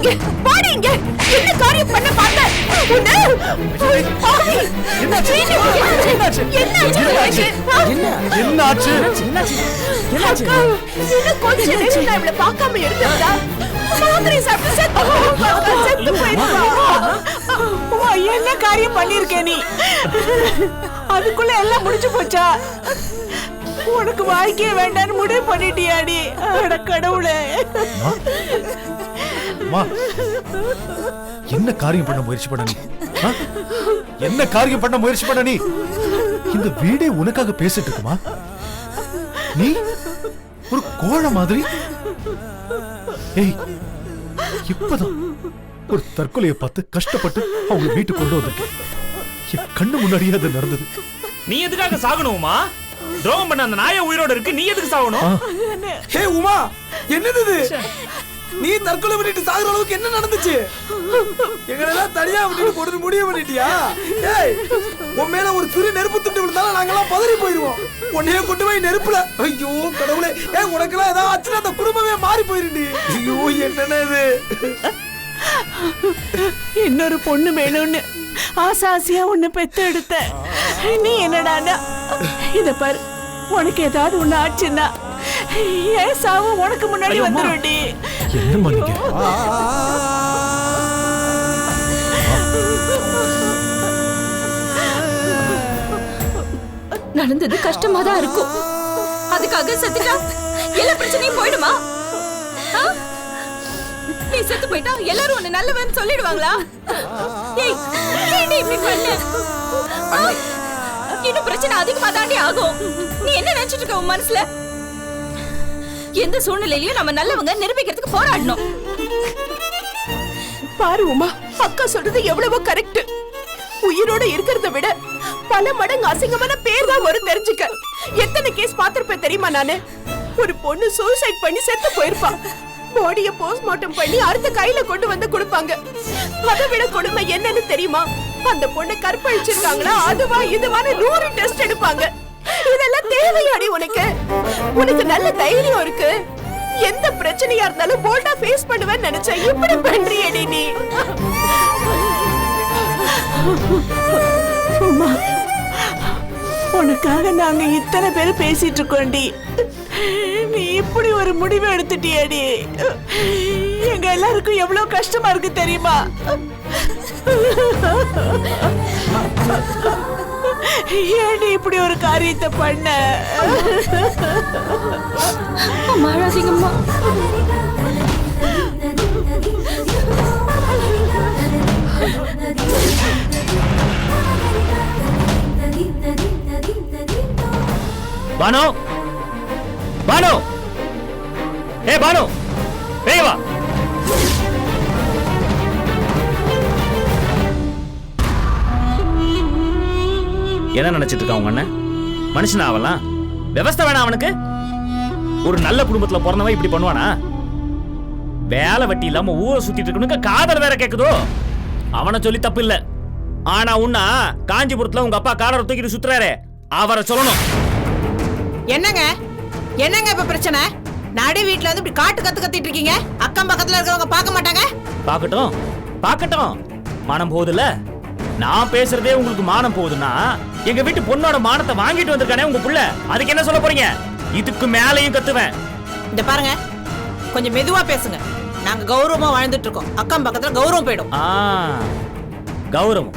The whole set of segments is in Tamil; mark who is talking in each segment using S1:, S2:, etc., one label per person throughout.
S1: வாடிங்க வாடிங்க. என்ன காரியம் பண்ண பார்த்த? என்னாச்சு? கொஞ்ச நேரம் நான் இவளை பார்க்காம இருந்ததா?
S2: என்ன காரியம் பண்ணிருக்க நீ? அதுக்குள்ள எல்லாம் முடிஞ்சு போச்சா? உனக்கு வாழ்க்கைய வேண்டான்னு முடிவு பண்ணிட்டியாடி? அட கடவுளே.
S3: என்ன காரியம் பண்ண முயற்சி பண்ண நீ? என்ன காரியம் பண்ண முயற்சி பண்ண நீ? இந்த வீடே உனக்காக பேசிட்டு இருக்குமா? நீ ஒரு கோழ மாதிரி. ஏய், இப்பதான் ஒரு தற்கொலையை பார்த்து கஷ்டப்பட்டு அவங்க வீட்டுக்கு கொண்டு வந்திருக்கேன். என் கண்ணு முன்னாடியே அது நடந்தது.
S4: நீ எதுக்காக சாகணுமா? துரோகம் பண்ண அந்த நாய உயிரோட இருக்கு, நீ எதுக்கு சாகணும்?
S5: ஹே உமா, என்னது இது? நீ தற்கொலை பண்ணிட்டு சாகுற அளவுக்கு என்ன நடந்துச்சு? எங்களெல்லாம் தனியா விட்டுட்டு போட்டு முடிவு பண்ணிட்டியா? ஏய், உன் மேல ஒரு சிறு நெருப்பு துண்டு விழுந்தாலும் நாங்கெல்லாம் பதறி போயிருவோம். உன்னையே கொண்டு போய் நெருப்புல. ஐயோ கடவுளே, ஏன் உனக்கெல்லாம் ஏதாவது ஆச்சுன்னா அந்த குடும்பமே மாறி போயிருண்டி. ஐயோ என்னன்னா இது?
S2: இன்னொரு பொண்ணு வேணும்னு ஆசாசியா உன்னை பெத்து எடுத்த நீ என்னடானா? இத பாரு, உனக்கு ஏதாவது ஒண்ணு ஆச்சுன்னா ஏன் சாவு உனக்கு முன்னாடி வந்துருடி.
S3: என்னம்மா நீங்க?
S1: நடந்தது கஷ்டமா தான் இருக்கும். அதுக்காக செத்துட்டா எல்லா பிரச்சனையும் போயிடுமா? நீ செத்து போயிட்டா எல்லாரும் உன்னை நல்லவன்னு சொல்லிடுவாங்களா? ஏய், ஏன்டி இப்படி பண்ண? இன்னும் பிரச்சனை அதிகமா தாண்டி ஆகும். நீ என்ன நினைச்சிட்டு இருக்க உன் மனசுல? எந்த சூழ்நிலையிலயும் நம்ம நல்லவங்க நிரூபிக்கிறதுக்கு போராடணும். பாரு உமா, அக்கா சொல்றது எவ்வளவோ கரெக்ட். உயிரோட இருக்கிறத விட பல மடங்கு அசிங்கமான பேர் தான் வரும். தெரிஞ்சுக்க, எத்தனை கேஸ் பாத்திருப்பேன் தெரியுமா? நானு ஒரு பொண்ணு சூசைட் பண்ணி செத்து போயிருப்பா. பாடிய போஸ்ட்மார்ட்டம் பண்ணி அடுத்த கையில கொண்டு வந்து கொடுப்பாங்க. அதை விட கொடுமை என்னன்னு தெரியுமா? அந்த பொண்ணை கற்பழிச்சிருக்காங்களா அதுவா இதுவான்னு 100 டெஸ்ட் எடுப்பாங்க. இதெல்லாம் தேவையாடி உனக்கு? உனக்கு நல்ல தைரியம் இருக்கு. எந்த பிரச்சனையா இருந்தாலும் போல்டா ஃபேஸ் பண்ணுவேன்னு நினைச்ச, இப்படி பண்றியேடி நீ.
S2: உமா, உனக்காக நாங்க இத்தனை பேர் பேசிட்டு இருக்கோண்டி. நீ இப்படி ஒரு முடிவு எடுத்துட்டியடி. எங்க எல்லாருக்கும் எவ்வளவு கஷ்டமா இருக்கு தெரியுமா? ஏடி இப்படி ஒரு காரியத்தை பண்ண?
S1: அழாதீங்கம்மா.
S4: பானு, பானு, ஏ பானு, வேக வா. என்ன நினைச்சிட்டு இருக்கான் உங்க அண்ணன்? மனுஷனா அவலாம்? விவசாய வேணா அவனுக்கு? ஒரு நல்ல குடும்பத்துல பிறந்தவன் இப்படி பண்ணுவானா? வேலை வெட்டி இல்லாம ஊரை சுத்திட்டு இருக்கணுங்க, காதல் வேற கேக்குதோ? அவனை சொல்லி தப்பு இல்ல. ஆனா உன்னா காஞ்சிபுரத்துல உங்க அப்பா காலரை தூக்கிட்டு சுத்துறாரு, அவரை சொல்லணும்.
S6: என்னங்க என்னங்க இப்ப பிரச்சனை? நடு வீட்டுல வந்து இப்படி காட்டு கத்திட்டு இருக்கீங்க. அக்கம் பக்கத்துல இருக்கிறவங்க பார்க்க மாட்டாங்க?
S4: பாக்கட்டும் பாக்கட்டும், மானம் போகுதுல்ல. நான் பேசுறதே உங்களுக்கு மானம் போகுதுன்னா, எங்க வீட்டு பொண்ணோட மானத்தை வாங்கிட்டு வந்திருக்கானே உங்க புள்ள, அதுக்கு என்ன சொல்ல போறீங்க? இதுக்கு மேலையும் கத்துவேன்.
S6: இந்த பாருங்க, கொஞ்சம் மெதுவா பேசுங்க. நாங்க கௌரவமா வாழ்ந்துட்டு இருக்கோம். அக்கம் பக்கத்துல கௌரவம் போயிடும்.
S4: கௌரவம்?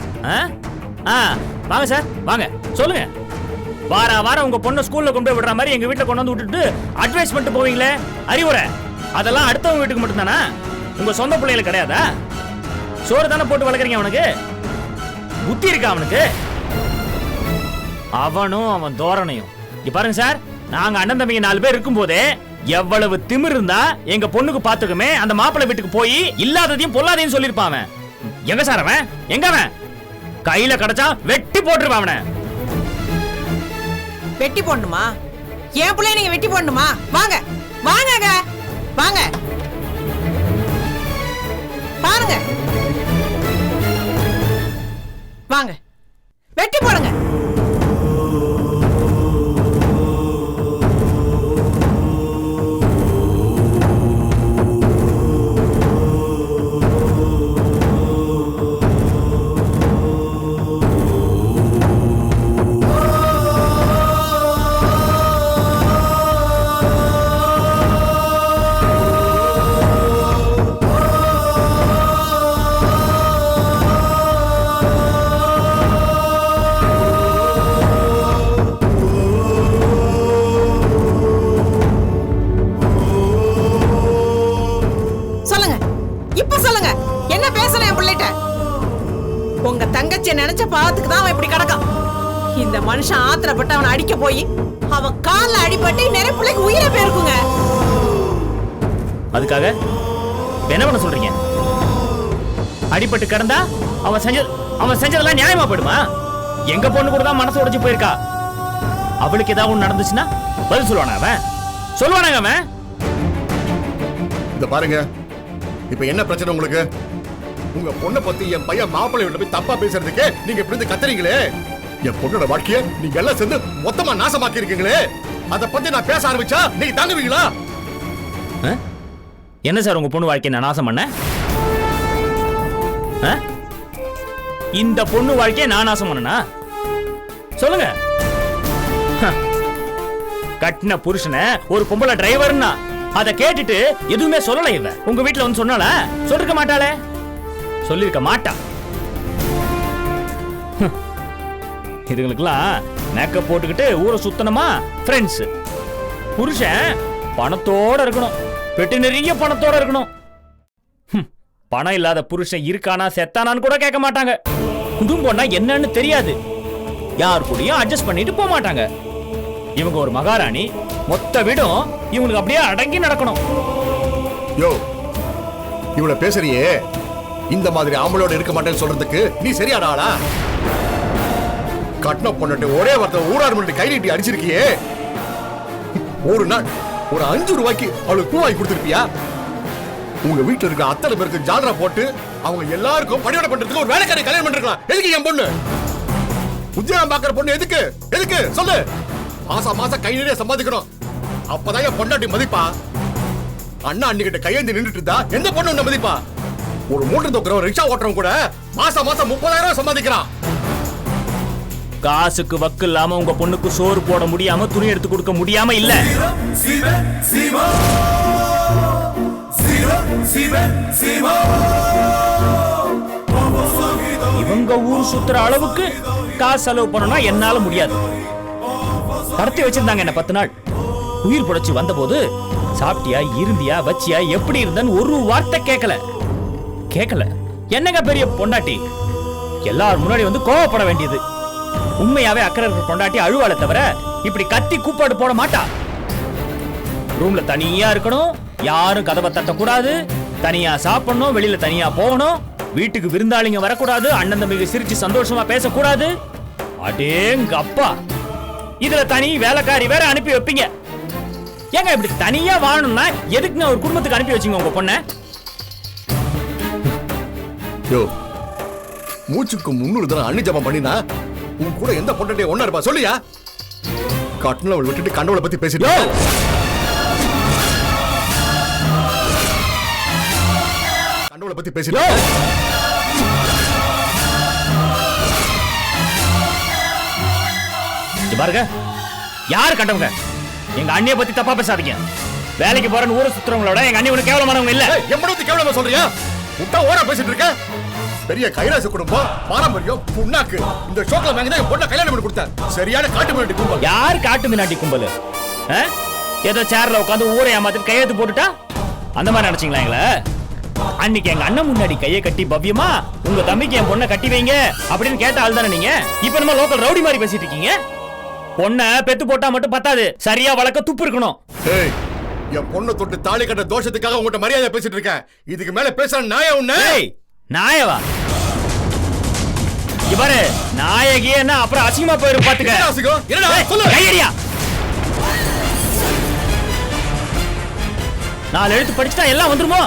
S4: வாங்க சார், வாங்க சொல்லுங்க. வாரம் உங்க பொண்ணை ஸ்கூல்ல கொண்டு போய் விடுற மாதிரி எங்க வீட்டுல கொண்டு வந்து விட்டுட்டு அட்வைஸ் பண்ணிட்டு போவீங்களே, அறிவுரை. அதெல்லாம் அடுத்தவங்க வீட்டுக்கு மட்டும் தானா? உங்க சொந்த பிள்ளைகளுக்கு கிடையாதா? சோறு தானே போட்டு வளர்க்குறீங்க. அவனுக்கு புத்தி இருக்கா? அவனுக்கு அவனும் அவன் தோரணையும். இங்க பாருங்க சார், நாங்க அண்ணன் தம்பிங்க 4 பேர் இருக்கும் போதே எவ்வளவு திமிர் இருந்தா எங்க பொண்ணுக்கு பாத்துக்குமே அந்த மாப்பிள்ளை வீட்டுக்கு போய் இல்லாததையும் பொல்லாதையும் சொல்லிருப்பான். எங்க சார் அவன்? எங்க அவன்? கையில கிடைச்சா வெட்டி போட்டுருப்பான் அவனை.
S6: வெட்டி போடணுமா? என் பிள்ளைய நீங்க வெட்டி போடணுமா? வாங்க வாங்க வாங்க பாருங்க, வாங்க வெட்டி போடுங்க. படைச்ச பாவத்துக்கு தான் அவன் இப்படி கிடக்கான். இந்த மனுஷன் ஆத்திரப்பட்டு அவனை அடிக்க போய் அவன் கால்ல அடிபட்டு நிறைய பிள்ளைக்கு உயிரை போயிருக்குங்க.
S4: அதுக்காக என்ன பண்ண சொல்றீங்க? அடிபட்டு கிடந்தா அவன் செஞ்சதெல்லாம் நியாயமா போயிடுமா? எங்க பொண்ணு கூட தான் மனசு உடைஞ்சு போயிருக்கா. அவளுக்கு ஏதாவது ஒண்ணு நடந்துச்சுன்னா பதில் சொல்லுவானா அவன்? சொல்லுவானாங்க அவன்?
S7: இந்த பாருங்க, இப்ப என்ன பிரச்சனை உங்களுக்கு? உங்க பொண்ணை பத்தி என் பையன் மாப்பிள்ளை வீட்டுல போய் தப்பா பேசுறதுக்கு நீங்க இப்படி இருந்து கத்துறீங்களே. என் பொண்ணோட வாழ்க்கைய நீங்க எல்லாம் சேர்ந்து மொத்தமா நாசமாக்கி இருக்கீங்களே. அத பத்தி நான் பேச ஆரம்பிச்சா நீங்க தாங்குவீங்களா?
S4: என்ன சார் உங்க பொண்ணு வாழ்க்கையை நான் நாசம் பண்ண? இந்த பொண்ணு வாழ்க்கையை நான் நாசம் பண்ணனா? சொல்லுங்க. கட்டின புருஷனை ஒரு பொம்பளை டிரைவர்னா அத கேட்டுட்டு எதுவுமே சொல்லல. இவ உங்க வீட்டுல வந்து சொன்னால? சொல்லிருக்க மாட்டாளே. சொல்லிருக்க மாட்டா. இதுங்களுக்கெல்லாம் மேக்கப் போட்டுக்கிட்டு ஊரை சுத்தணுமா ஃப்ரெண்ட்ஸ்? புருஷன் பணத்தோட இருக்கணும், பெட்டி நிறைய பணத்தோட இருக்கணும். பணம் இல்லாத புருஷன் இருக்கானா செத்தானான்னு கூட கேட்க மாட்டாங்க. குடும்பம்னா என்னன்னு தெரியாது. யார் கூடயும் அட்ஜஸ்ட் பண்ணிட்டு போக மாட்டாங்க. இவங்க ஒரு மகாராணி, மொத்த வீடும் இவங்களுக்கு அப்படியே அடங்கி நடக்கணும்.
S7: யோ, இவ்வளவு பேசுறியே, இந்த மாதிரி ஆம்பளோட இருக்க மாட்டேன்னு சொல்றதுக்கு நீ சரியான ஆளா? கட்டின பொண்ணு ஒரே வார்த்தை ஊராடு முன்னாடி கை நீட்டி அடிச்சிருக்கியே. ஒரு நாள் ஒரு 5 ரூபாய்க்கு அவளுக்கு பூ வாங்கி கொடுத்திருப்பியா? உங்க வீட்டுல இருக்க அத்தனை பேருக்கு ஜாலரா போட்டு அவங்க எல்லாருக்கும் பணியோட பண்றதுக்கு ஒரு வேலைக்காரி கல்யாணம் பண்ணிருக்கலாம். எதுக்கு என் பொண்ணு? உத்தியோகம் பாக்குற பொண்ணு எதுக்கு? எதுக்கு சொல்லு? மாசம் கை நிறைய சம்பாதிக்கணும். அப்பதான் என் பொண்டாட்டி மதிப்பா. அண்ணா அன்னிக்கிட்ட கையேந்தி நின்றுட்டு இருந்தா எந்த பொண்ணு உன்னை மதிப்பா? ஒரு மூட்டை தூக்குறவன் ரிக்ஷா ஓட்டுறவன் கூட மாசம் 30,000 சம்பாதிக்கிறான்.
S4: காசுக்கு வக்கு இல்லாம உங்க பொண்ணுக்கு சோறு போட முடியாம, துணி எடுத்து கொடுக்க முடியாம இல்ல. இவங்க ஊர் சுத்துற அளவுக்கு காசு செலவு பண்ணனா என்னால முடியாது. கடத்தி வச்சிருந்தாங்க என்ன 10 நாள். உயிர் புடைச்சு வந்த போது சாப்பிட்டியா, இருந்தியா, வச்சியா, எப்படி இருந்தன்னு ஒரு வார்த்தை கேட்கல. என்னங்க பெரிய பொண்டாட்டி, எல்லாரும் முன்னாடி வந்து கோவப்பட வேண்டியது. உண்மையாவே அக்கறை இருக்கிற பொண்டாட்டி அழுவாளை தவிர இப்படி கத்தி கூப்பாடு போட மாட்டா. ரூம்ல தனியா இருக்கணும், யாரும் கதவை தட்டக்கூடாது, தனியா சாப்பிடணும், வெளியில தனியா போகணும், வீட்டுக்கு விருந்தாளிங்க வரக்கூடாது, அண்ணன் தம்பிக்கு சிரிச்சு சந்தோஷமா பேசக்கூடாது. அடேங்க அப்பா, இதுல தனி வேலைக்காரி வேற அனுப்பி வைப்பீங்க. ஏங்க இப்படி தனியா வாழணும்னா எதுக்குங்க ஒரு குடும்பத்துக்கு அனுப்பி வச்சீங்க உங்க பொண்ண?
S7: யோ, மூச்சுக்கு 300 தடவை அண்ணி ஜபம் பண்ணினா உன் கூட எந்த பொண்டாட்டியை ஒண்ணா இருப்பா சொல்லியா? கட்டணவள் விட்டுட்டு கண்டவளை பத்தி பேசிட்டு கண்டவளை பத்தி பேசிட்டு
S4: பாருங்க, யாரு கண்டவங்க? எங்க அண்ணிய பத்தி தப்பா பேசாதீங்க. வேலைக்கு போறேன்னு ஊரை சுத்துறவங்களோட எங்க அண்ணி ஒண்ணு கேவலமானவங்க இல்ல.
S7: எப்படி கேவலமா சொல்றியா? முட்டா ஓரா பேசிட்டு இருக்க. பெரிய கைலாச குடும்பம், பாரம்பரியம், புண்ணாக்கு. இந்த ஷோக்ல வாங்கினா என் பொண்ணை கல்யாணம் பண்ணி கொடுத்தேன். சரியான காட்டு மிராண்டி கும்பல்.
S4: யார் காட்டு மிராண்டி கும்பல்? ஏதோ சேர்ல உட்காந்து ஊரை ஏமாத்திட்டு கையெழுத்து போட்டுட்டா அந்த மாதிரி நினைச்சீங்களா எங்களை? அன்னைக்கு எங்க அண்ணன் முன்னாடி கையை கட்டி பவ்யமா உங்க தம்பிக்கு என் பொண்ணை கட்டி வைங்க அப்படின்னு கேட்ட ஆள் தானே நீங்க. இப்ப நம்ம லோக்கல் ரவுடி மாதிரி பேசிட்டு இருக்கீங்க. பொண்ணை பெத்து போட்டா மட்டும் பத்தாது, சரியா வளர்க்க துப்பு இருக்கணும்.
S7: என் பொண்ணை தொட்டு தாலி கட்ட தோஷத்துக்காக உங்ககிட்ட மரியாதை பேசிட்டு இருக்கேன். இதுக்கு மேல பேசுற நாயா உன்ன?
S4: நாயவா? இவரு நாயகின்னா அப்புறம் அசிங்கமா போயிரும் பாத்துக்க. கையடியா? 4 எழுத்து படிச்சுட்டா எல்லாம் வந்துருமோ?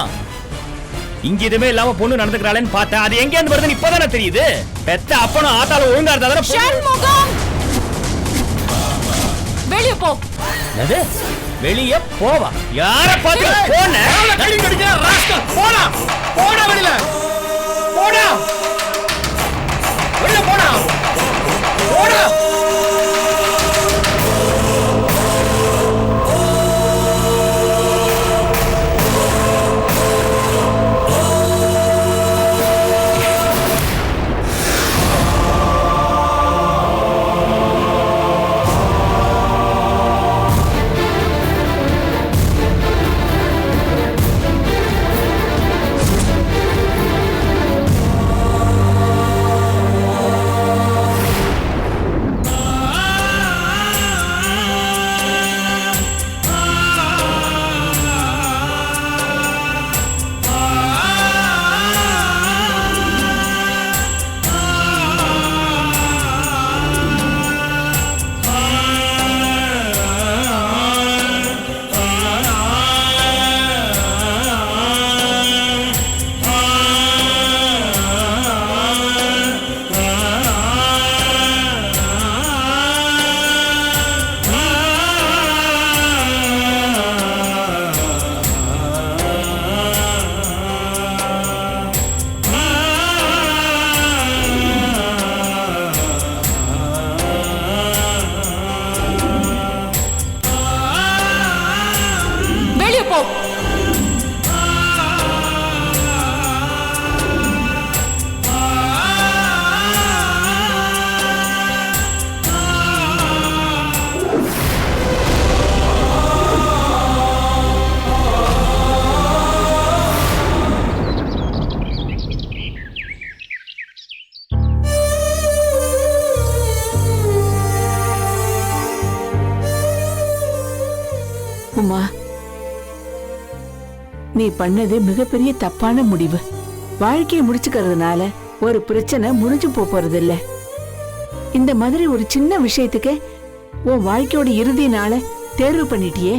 S4: இங்க எதுவுமே இல்லாம பொண்ணு நடந்துக்கிறாளேன்னு பார்த்தேன். அது எங்க இருந்து வருதுன்னு இப்பதானே தெரியுது. பெத்த அப்பனும் ஆத்தால ஒழுங்கா இருந்தா
S1: வெளிய போ.
S4: வெளிய போவா? யார பாத்து போன?
S7: போடா போடா வெளியில போடா வெளியில போடா போடா.
S2: உமா, நீ பண்ணது மிகப்பெரிய தப்பான முடிவு. வாழ்க்கையை முடிச்சுக்கிறதுனால ஒரு பிரச்சனை முடிஞ்சு போறது இல்ல. இந்த மாதிரி ஒரு சின்ன விஷயத்துக்கு உன் வாழ்க்கையோட இறுதி நாள தேர்வு பண்ணிட்டியே.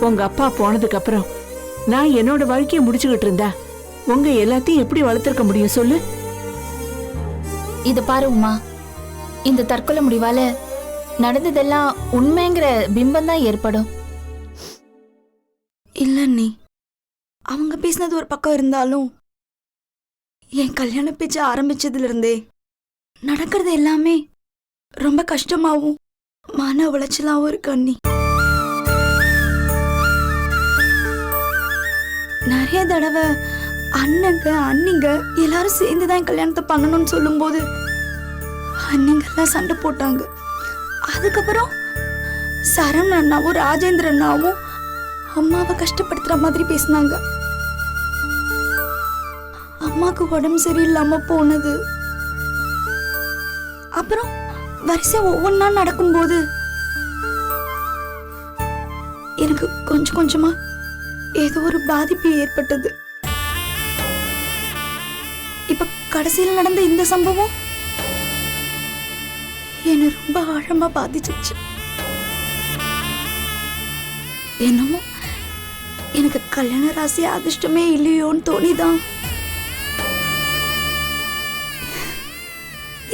S2: உங்க அப்பா போனதுக்கு அப்புறம் நான் என்னோட வாழ்க்கையை முடிச்சுக்கிட்டு இருந்தா உங்க எல்லாத்தையும் எப்படி வளர்த்திருக்க முடியும் சொல்லு?
S8: இத பாரு உமா, இந்த தற்கொலை முடிவால நடந்ததெல்லாம் உண்மைங்கிற பிம்பம் தான் ஏற்படும்.
S9: இல்ல நீ அவங்க பேசினது ஒரு பக்கம் இருந்தாலும் என் கல்யாண பேச்சு ஆரம்பிச்சதுல இருந்தே நடக்கிறது எல்லாமே ரொம்ப கஷ்டமாவும் மன உளைச்சலாவும் இருக்கு அண்ணி. நிறைய தடவை அண்ணங்க அண்ணிங்க எல்லாரும் சேர்ந்துதான் கல்யாணத்தை பண்ணணும்னு சொல்லும்போது அண்ணங்க எல்லாம் சண்டை போட்டாங்க. அதுக்கப்புறம் சரவண அண்ணாவும் ராஜேந்திர அண்ணாவும் அம்மாவை கஷ்டப்படுத்துற மாதிரி பேசினாங்க. அம்மாக்கு உடம்பு சரியில்லாம போனது, அப்புறம் வரிசை ஒவ்வொன்னா நடக்கும்போது எனக்கு கொஞ்சம் கொஞ்சமா ஏதோ ஒரு பாதிப்பு ஏற்பட்டது. இப்ப கடைசியில் நடந்த இந்த சம்பவம் என்ன ரொம்ப ஆழமா பாதிச்சிருச்சு. என்னமோ எனக்கு கல்யாண ராசி அதிர்ஷ்டமே இல்லையோன்னு தோணிதான்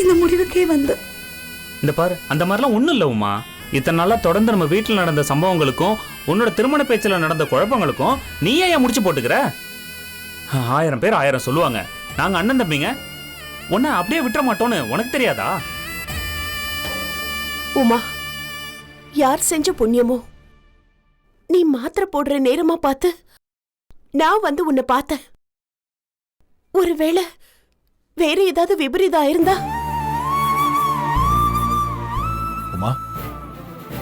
S9: இந்த முடிவுக்கே வந்து.
S4: இந்த பாரு, அந்த மாதிரிலாம் ஒண்ணும் இல்ல உமா. இத்தனை நாளா தொடர்ந்து நம்ம வீட்டில் நடந்த சம்பவங்களுக்கும் உன்னோட திருமண பேச்சில் நடந்த குழப்பங்களுக்கும் நீயே ஏன் முடிச்சு போட்டுக்கிற? 1000 பேர் 1000 சொல்லுவாங்க. நாங்க அண்ணன் தம்பிங்க, உன்னை அப்படியே விட்டுற மாட்டோம்னு உனக்கு தெரியாதா?
S1: உமா, யார் செஞ்ச புண்ணியமோ நீ மாத்திரை போடுற நேரமா பார்த்து நான் வந்து உன்னை பார்த்தேன். ஒருவேளை வேற ஏதாவது விபரீதம் ஆயிருந்தா?
S3: உமா,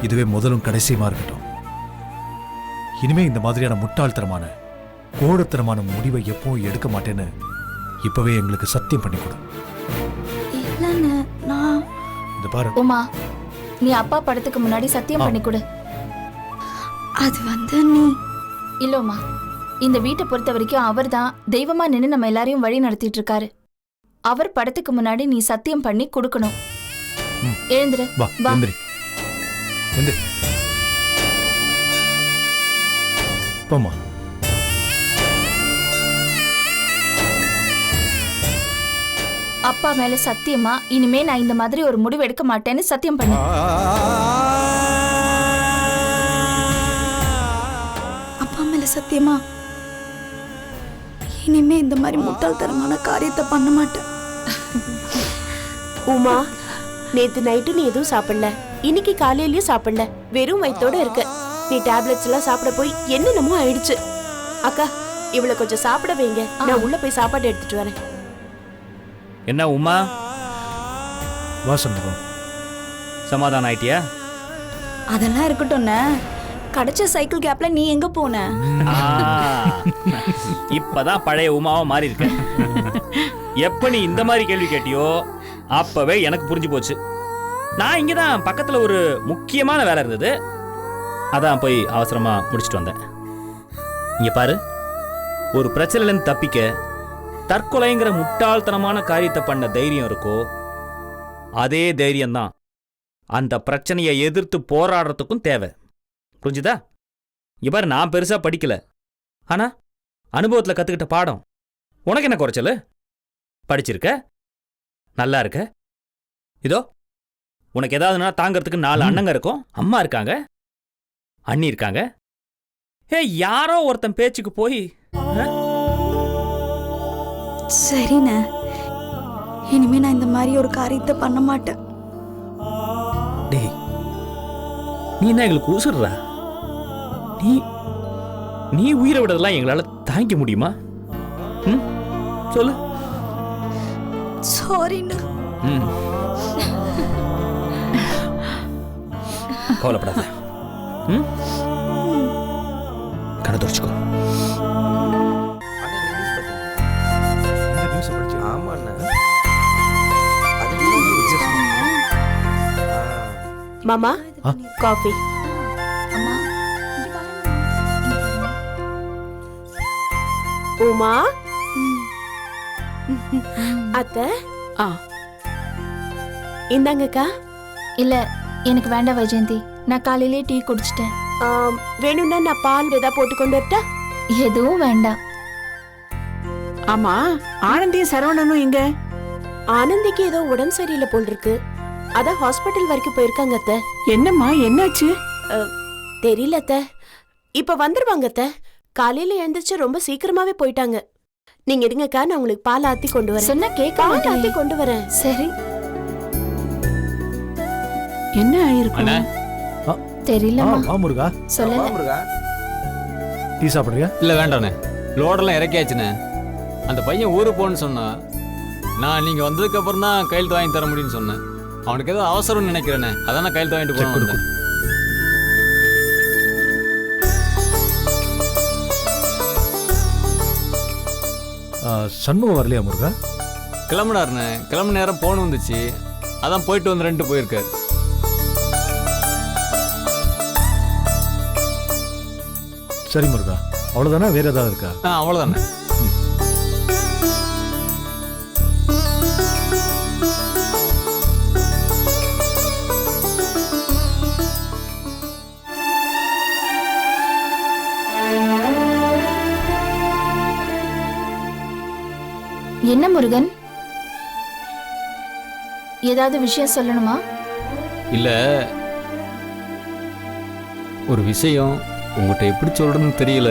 S3: இதுவே முதலும் கடைசியுமா இருக்கட்டும். இனிமே இந்த மாதிரியான முட்டாள்தனமான கோடத்தனமான முடிவை எப்பவும் எடுக்க மாட்டேன்னு இப்பவே எங்களுக்கு சத்தியம் பண்ணி கொடு.
S9: இல்லைன்னு நான்
S3: இந்த பாரு
S8: உமா, நீ அப்பா படத்துக்கு முன்னாடி சத்தியம் பண்ணி கொடு.
S9: அது வந்து நீ
S8: இல்ல உமா, இந்த வீட்டை பொறுத்த வரைக்கும் அவர் தான் தெய்வமா நின்று நம்ம எல்லாரையும் வழி நடத்திட்டு இருக்காரு. அவர் படத்துக்கு முன்னாடி நீ சத்தியம் பண்ணி கொடுக்கணும். எழுந்துரு.
S3: வா,
S8: வா.
S3: எந்திரி எந்திரி. போம்மா.
S8: அப்பா மேல சத்தியமா இனிமே நான் இந்த மாதிரி ஒரு முடிவு எடுக்க மாட்டேன்னு சத்தியம் பண்ணு.
S9: அப்பா மேல சத்தியமா இனிமே இந்த மாதிரி முட்டாள்தனமான காரியத்தை பண்ண மாட்டேன்.
S1: உமா, நேத்து நைட்டு நீ எதுவும் சாப்பிடல, இன்னைக்கு காலையிலயும் சாப்பிடல, வெறும் வயித்தோட இருக்க. நீ டேப்லெட்ஸ் எல்லாம் சாப்பிட போய் என்னென்னமோ ஆயிடுச்சு. அக்கா, இவளை கொஞ்சம் சாப்பிட வைங்க, நான் உள்ள போய் சாப்பாடு எடுத்துட்டு வரேன்.
S4: என்ன உமா,
S3: வா சண்முகம்.
S4: சமாதானம் ஆயிட்டியா?
S9: அதெல்லாம் இருக்கட்டும்ண்ணே, கிடைச்ச சைக்கிள் கேப்ல நீ எங்க போன?
S4: இப்பதான் பழைய உமாவா மாறி இருக்க. எப்ப நீ இந்த மாதிரி கேள்வி கேட்டியோ அப்பவே எனக்கு புரிஞ்சு போச்சு. நான் இங்கதான் பக்கத்துல ஒரு முக்கியமான வேலை இருந்தது, அதான் போய் அவசரமா முடிச்சிட்டு வந்தேன். இங்க பாரு, ஒரு பிரச்சனைல இருந்து தப்பிக்க தற்கொலைங்கிற முட்டாள்தனமான காரியத்தை பண்ண தைரியம் இருக்கோ, அதே தைரியம்தான் அந்த பிரச்சனையை எதிர்த்து போராடுறதுக்கும் தேவை. புரிஞ்சுதா? இங்க பாரு, நான் பெருசா படிக்கல, ஆனா அனுபவத்துல கத்துக்கிட்ட பாடம். உனக்கு என்ன குறைச்சல்? படிச்சிருக்க, நல்லா இருக்க. இதோ உனக்கு ஏதாவதுனா தாங்கிறதுக்கு 4 அண்ணங்க இருக்கும், அம்மா இருக்காங்க, அண்ணி இருக்காங்க. யாரோ ஒருத்தன் பேச்சுக்கு போய்
S9: சரிண்ணே, இனிமே நான் இந்த மாதிரி ஒரு காரியத்தை பண்ண மாட்டேன்.
S4: டேய், நீ என்ன எங்களுக்கு ஊசுடுறா? நீ நீ உயிரை விடுறதெல்லாம் எங்களால தாங்கிக்க முடியுமா? சொல்லு.
S9: சாரிண்ணா.
S4: கவலைப்படாத. கண்ணை துடைச்சுக்கோ.
S1: மாமா, காஃபி. உமா அத்த
S2: ஆ
S1: இந்தாங்கக்கா.
S8: இல்ல எனக்கு வேண்டாம் வைஜெயந்தி, நான் காலையிலே டீ குடிச்சிட்டேன்.
S1: வேணும்னா நான் பால் ஏதாவது போட்டு கொண்டு வரட்டா?
S8: எதுவும் வேண்டாம்.
S2: ஆமா, ஆனந்தியும் சரவணனும் இங்க?
S1: ஆனந்திக்கு ஏதோ உடம்பு சரியில்லை போல் இருக்கு, அதான் ஹாஸ்பிட்டல் வரைக்கும் போயிருக்காங்க அத்த.
S2: என்னம்மா, என்னாச்சு?
S1: தெரியல அத்த, இப்ப வந்துருவாங்க அத்த. காலையில எழுந்திரிச்சு ரொம்ப சீக்கிரமாவே போயிட்டாங்க. நீங்க இருங்கக்கா, நான் உங்களுக்கு பால் ஆத்தி கொண்டு வரேன்.
S8: சொன்னா கேட்க
S1: பால்
S8: மாட்டேன்.
S1: ஆத்தி கொண்டு வரேன்.
S8: சரி.
S2: என்ன ஆயிருக்கும்?
S8: தெரியலம்மா,
S3: வா முருகா,
S8: சொல்லல.
S3: டீ சாப்பிடுறியா?
S10: இல்லை வேண்டாண்ணே, லோடெல்லாம் இறக்கியாச்சுண்ணே. அந்த பையன் ஊருக்கு போகணுன்னு சொன்னான். நான் நீங்கள் வந்ததுக்கு அப்புறம் தான் கையெழுத்து வாங்கி தர முடியும்னு சொன்னேன். அவனுக்கு ஏதோ அவசரம்னு நினைக்கிறேண்ணே, அதான் நான் கையெழுத்து வாங்கிட்டு போகணும்.
S3: சண்முகம் வரலையா முருகா?
S10: கிளம்புனாருண்ணே, கிளம்புன நேரம் போன் வந்துச்சு, அதான் போயிட்டு வந்து 2 போயிருக்காரு.
S3: சரி முருகா, அவ்வளவுதானா? வேற ஏதாவது இருக்கா?
S10: அவ்வளோதாண்ணே.
S8: என்ன முருகன், ஏதாவது விஷயம் சொல்லணுமா?
S10: இல்லை, ஒரு விஷயம் உங்கள்கிட்ட எப்படி சொல்றதுன்னு தெரியல.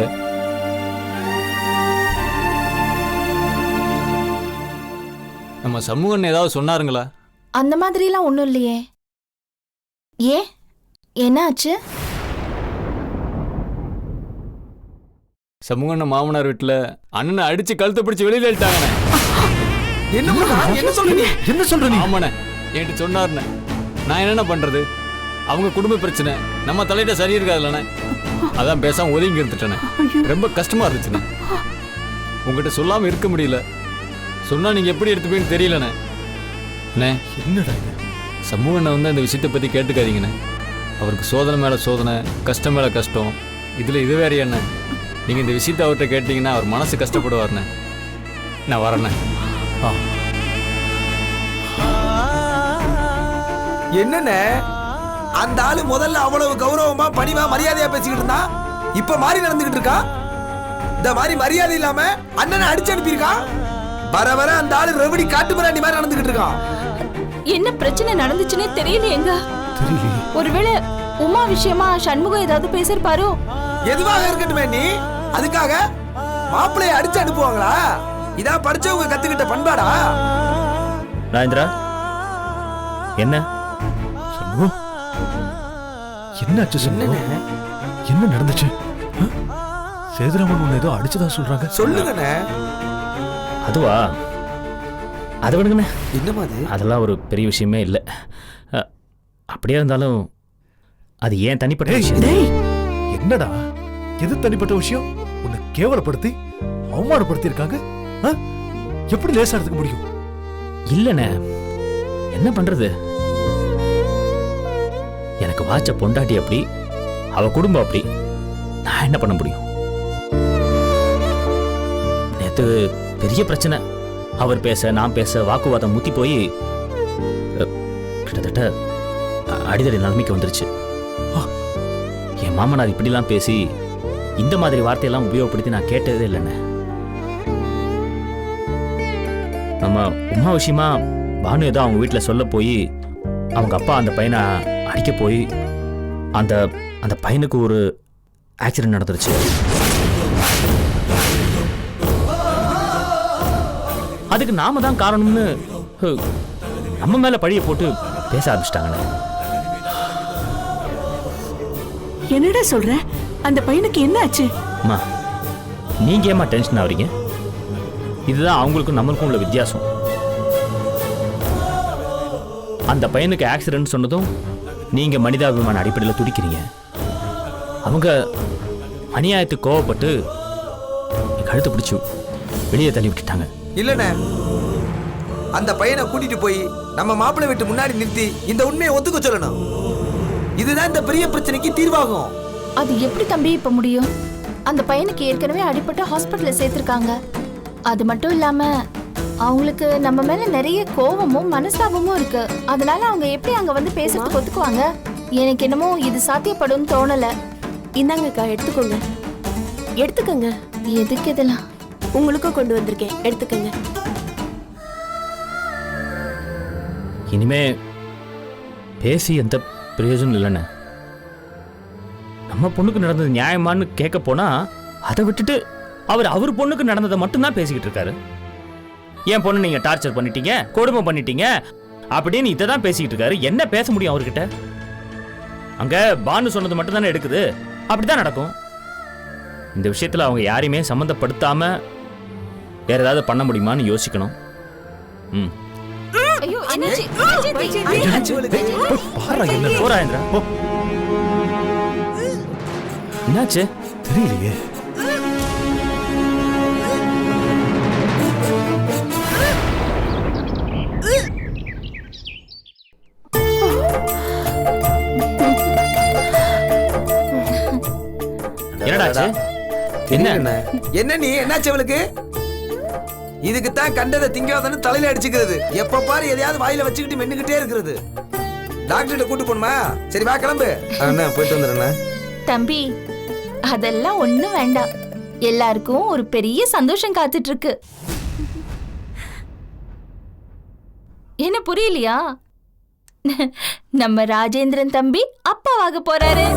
S10: நம்ம சமூகம் ஏதாவது சொன்னாருங்களா?
S8: அந்த மாதிரிலாம் ஒண்ணும் இல்லையே. ஏன், என்ன ஆச்சு?
S10: சமூக மாமனார் வீட்டில் அண்ணனை அடிச்சு கழுத்தை பிடிச்சி வெளியில எழுட்டாங்கண்ணே.
S5: என்ன சொல்றீங்க?
S3: என்ன சொல்ற நீ?
S10: ஆமாண்ணே, என்கிட்ட சொன்னாருண்ணே. நான் என்னென்ன பண்றது? அவங்க குடும்ப பிரச்சனை, நம்ம தலையிட்ட சரி இருக்காதுல்லண்ணே. அதான் பேசாம ஒதுங்கி இருந்துட்டேண்ணே. ரொம்ப கஷ்டமா இருந்துச்சுண்ணே. உங்ககிட்ட சொல்லாம இருக்க முடியல. சொன்னா நீங்க எப்படி எடுத்துப்பீங்கன்னு தெரியலண்ணே. அண்ணே,
S3: என்னடா இது?
S10: சமூகண்ணை வந்து இந்த விஷயத்தை பத்தி கேட்டுக்காதீங்கண்ணே. அவருக்கு சோதனை மேல சோதனை, கஷ்டம் மேல கஷ்டம். இதுல இது வேற என்ன? நீங்க இந்த விஷயத்தை அவர்கிட்ட கேட்டீங்கன்னா அவர் மனசு கஷ்டப்படுவார்ண்ணே. நான் வரேண்ணே.
S5: என்னண்ணே, அந்த ஆளு முதல்ல அவ்வளவு கௌரவமா பணிவா மரியாதையா பேசிக்கிட்டு இருந்தா, இப்ப மாறி நடந்துகிட்டு இருக்கா. இந்த மாதிரி மரியாதை இல்லாம அண்ணனை அடிச்சு அனுப்பியிருக்கா. வர வர அந்த ஆளு ரெவடி காட்டு மிராண்டி மாதிரி நடந்துகிட்டு இருக்கான்.
S8: என்ன பிரச்சனை நடந்துச்சுன்னே தெரியலையேங்க. ஒருவேளை உமா விஷயமா சண்முகம் ஏதாவது பேசிருப்பாரோ?
S5: எதுவாக இருக்கட்டுமே, நீ அதுக்காக மாப்பிள்ளைய அடிச்சு அனுப்புவாங்களா? இதான் படிச்சவங்க கத்துக்கிட்ட பண்பாடா?
S4: ராஜேந்திரா, என்ன
S3: சண்முகம், என்னாச்சு சண்முகம்? என்ன நடந்துச்சு? சேதுராமன் உன்னை ஏதோ அடிச்சதா சொல்றாங்க.
S5: சொல்லுங்கண்ணே.
S4: அதுவா, அதை விடுங்கண்ணே.
S5: என்னமா அது?
S4: அதெல்லாம் ஒரு பெரிய விஷயமே இல்லை. அப்படியே இருந்தாலும் அது ஏன் தனிப்பட்ட விஷயம்.
S3: என்னடா, எது தனிப்பட்ட விஷயம்? உன்னை கேவலப்படுத்தி அவமானப்படுத்தி இருக்காங்க. எப்படி லேசா எடுத்துக்க முடியும்?
S4: இல்லண்ணே, என்ன பண்றது? எனக்கு வாச்ச பொண்டாட்டி அப்படி, அவ குடும்பம் அப்படி, நான் என்ன பண்ண முடியும்? நேத்து பெரிய பிரச்சனை. அவர் பேச நான் பேச வாக்குவாதம் முத்தி போய் கிட்டத்தட்ட அடிதடி நிலைமைக்கு வந்துருச்சு. என் மாமனார் இப்படிலாம் பேசி இந்த மாதிரி வார்த்தையெல்லாம் உபயோகப்படுத்தி நான் கேட்டதே இல்லைண்ணே. நம்ம உமா விஷயமா பானு ஏதோ அவங்க வீட்டில் சொல்ல போய் அவங்க அப்பா அந்த பையனை அடிக்க போய் அந்த அந்த பையனுக்கு ஒரு ஆக்சிடென்ட் நடந்துருச்சு. அதுக்கு நாம தான் காரணம்னு நம்ம மேல பழிய போட்டு பேச ஆரம்பிச்சிட்டாங்க.
S2: என்னடா சொல்ற? அந்த பையனுக்கு என்ன ஆச்சு?
S4: அம்மா, நீங்க ஏமா டென்ஷன் ஆவறீங்க? இதுதான் அவங்களுக்கும் நம்மளுக்கும் உள்ள வித்தியாசம். அந்த பையனுக்கு ஆக்சிடென்ட் சொன்னதும் நீங்க மனிதாபிமான அடிப்படையில் துடிக்கிறீங்க. அவங்க அநியாயத்துக்கு கோவப்பட்டு கழுத்து பிடிச்சு வெளியே தள்ளி விட்டுட்டாங்க.
S5: இல்லண்ணே, அந்த பையனை கூட்டிட்டு போய் நம்ம மாப்பிள்ளை வீட்டு முன்னாடி நிறுத்தி இந்த உண்மையை ஒத்துக்க சொல்லணும். இதுதான் இந்த பெரிய பிரச்சனைக்கு தீர்வாகும்.
S8: அது எப்படி தம்பி இப்ப முடியும்? அந்த பையனுக்கு ஏற்கனவே அடிபட்டு ஹாஸ்பிட்டல்ல சேர்த்திருக்காங்க. அது மட்டும் இல்லாம அவங்களுக்கு நம்ம மேல நிறைய கோவமும் மனஸ்தாபமும் இருக்கு. அதனால அவங்க எப்படி அங்க வந்து பேசுறதுக்கு ஒத்துக்குவாங்க? எனக்கு என்னமோ இது சாத்தியப்படும்னு தோணல.
S1: இந்தாங்கக்கா, எடுத்துக்கோங்க. எடுத்துக்கங்க.
S8: எதுக்கு இதெல்லாம்?
S1: உங்களுக்கும் கொண்டு வந்திருக்கேன், எடுத்துக்கங்க.
S4: இனிமே பேசி எந்த பிரயோஜனம் இல்லைண்ணே. நம்ம பொண்ணுக்கு நடந்தது நியாயமான்னு கேட்க போனா அதை விட்டுட்டு அவர் பொண்ணுக்கு நடந்ததை மட்டும்தான் பேசிக்கிட்டு இருக்காரு. என் பொண்ணு நீங்க டார்ச்சர் பண்ணிட்டீங்க, கொடுமை பண்ணிட்டீங்க அப்படின்னு இதை தான் பேசிக்கிட்டு இருக்காரு. என்ன பேச முடியும் அவர்கிட்ட? அங்க பானு சொன்னது மட்டும் தானே எடுக்குது. அப்படிதான் நடக்கும். இந்த விஷயத்துல அவங்க யாரையுமே சம்மந்தப்படுத்தாம வேற ஏதாவது பண்ண முடியுமான்னு யோசிக்கணும். ம்.
S8: ஐயோ, என்னாச்சு?
S3: பாரு என்ன
S4: போ ராஜேந்திரா, போ. என்னாச்சு?
S3: தெரியலையே.
S4: என்னடாச்சு? என்ன
S5: என்ன நீ என்னாச்சு அவளுக்கு? இதுக்கு தான் கண்டதை திங்காதன்னு தலையில அடிச்சுக்கிறது. எப்ப பாரு எதையாவது வாயில வச்சுக்கிட்டு மென்னுக்கிட்டே இருக்கிறது. டாக்டர்கிட்ட கூட்டு போணுமா? சரி வா கிளம்பு. அண்ணா போயிட்டு வந்துடுறேன்.
S8: தம்பி, அதெல்லாம் ஒண்ணும் வேண்டாம். எல்லாருக்கும் ஒரு பெரிய சந்தோஷம் காத்துட்டு இருக்கு. என்ன புரியலையா? நம்ம ராஜேந்திரன் தம்பி அப்பாவாக போறாரு.